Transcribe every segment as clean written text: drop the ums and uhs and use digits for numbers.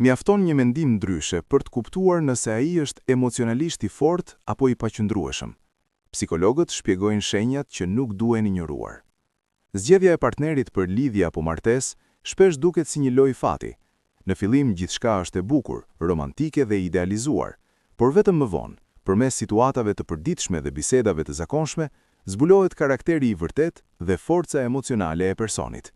Mjafton një mendim ndryshe për të kuptuar nëse ai është emocionalisht i fortë apo i paqëndrueshëm. Psikologët shpjegojnë shenjat që nuk duhen injoruar. Zgjedhja e partnerit për lidhje apo martesë shpesh duket si një lojë fati. Në fillim gjithçka është e bukur, romantike dhe idealizuar, por vetëm më vonë, përmes situatave të përditshme dhe bisedave të zakonshme, zbulohet karakteri i vërtet dhe forca emocionale e personit.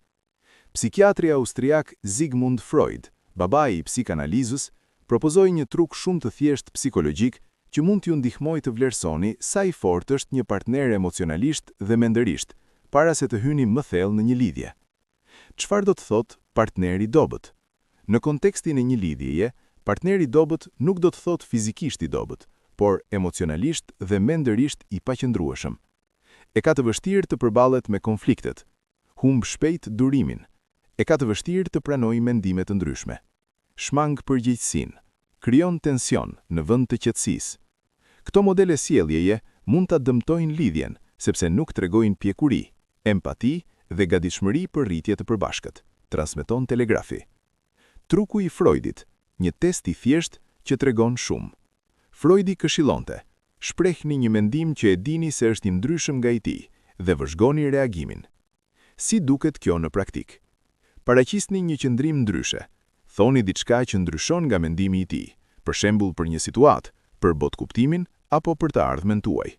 Psikiatri austriak Sigmund Freud, babai i psikanalizës, propozoi një truk shumë të thjeshtë psikologjik që mund t'ju ndihmojë të vlerësoni sa i fortë është një partner emocionalisht dhe mendërisht, para se të hyni më thellë në një lidhje. Çfarë do të thotë partner i dobët? Në kontekstin e një lidhjeje, partneri i dobët nuk do të thotë fizikisht i dobët, por emocionalisht dhe mendërisht i paqëndrueshëm. E ka të vështirë të përballet me konfliktet, humb shpejt durimin, e ka të vështirë të pranojë mendime të ndryshme. Shmang përgjegjësinë, krijon tension në vend të qetësisë. Këto modele sjelljeje mund ta dëmtojnë lidhjen, sepse nuk tregojnë pjekuri, empati dhe gatishmëri për rritje të përbashkët, transmeton Telegrafi. Truku i Freudit, një test i thjesht që tregon shumë. Freudi këshillonte: shprehni një mendim që e dini se është i ndryshëm nga i tij dhe vëzhgoni reagimin. Si duket kjo në praktik? Paraqisni një qëndrim ndryshe. Thoni diçka që ndryshon nga mendimi i tij, për shembull për një situatë, për botkuptimin apo për të ardhmen tuaj.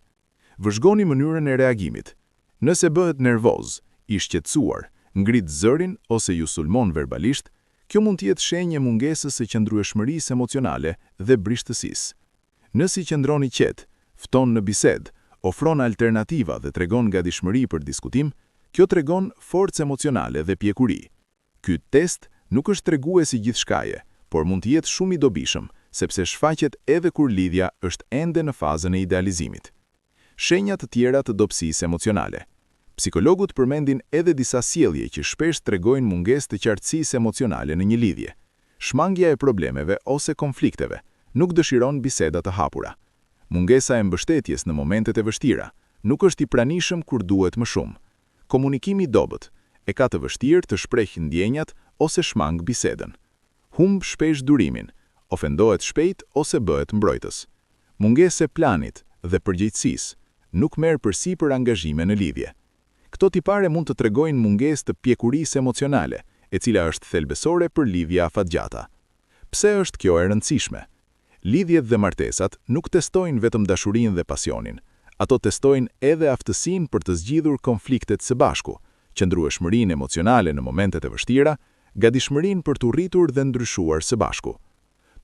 Vëzhgoni mënyrën e reagimit. Nëse bëhet nervoz, i shqetësuar, ngrit zërin ose ju sulmon verbalisht, kjo mund të jetë shenjë mungesës së qëndrueshmërisë emocionale dhe brishtësisë. Nëse qëndron i qetë, fton në bisedë, ofron alternativa dhe tregon gatishmëri për diskutim, kjo tregon forcë emocionale dhe pjekuri. Ky test nuk është tregues i gjithçkaje, por mund të jetë shumë i dobishëm, sepse shfaqet edhe kur lidhja është ende në fazën e idealizimit. Shenja të tjera të dobësisë emocionale. Psikologët përmendin edhe disa sjellje që shpesh tregojnë mungesë të qartësisë emocionale në një lidhje. Shmangja e problemeve ose konflikteve, nuk dëshiron biseda të hapura. Mungesa e mbështetjes në momentet e vështira, nuk është i pranishëm kur duhet më shumë. Komunikimi i dobët, e ka të vështirë të shprehë ndjenjat ose shmang bisedën. Humb shpesh durimin, ofendohet shpejt ose bëhet mbrojtës. Mungesë e planit dhe përgjegjësisë, nuk merr përsipër angazhime në lidhje. Këto tipare mund të tregojnë mungesë të pjekurisë emocionale, e cila është thelbësore për lidhje afatgjata. Pse është kjo e rëndësishme? Lidhjet dhe martesat nuk testojnë vetëm dashurinë dhe pasionin. Ato testojnë edhe aftësinë për të zgjidhur konfliktet së bashku, qëndrueshmërinë emocionale në momentet e vështira, gatishmërinë për të rritur dhe ndryshuar së bashku.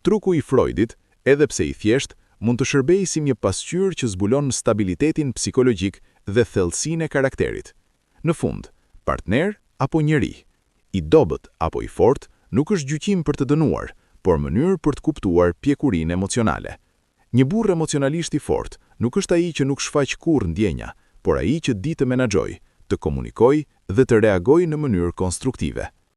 Truku i Freudit, edhe pse i thjesht, mund të shërbejë si një pasqyrë që zbulon stabilitetin psikologjik dhe thellësinë e karakterit. Në fund, partner apo njeri, i dobët apo i fortë, nuk është gjyqim për të dënuar, por mënyrë për të kuptuar pjekurinë emocionale. Një burr emocionalisht i fortë nuk është ai që nuk shfaq kurrë ndjenja, por ai që di të menaxhojë, të komunikojë dhe të reagojë në mënyrë konstruktive.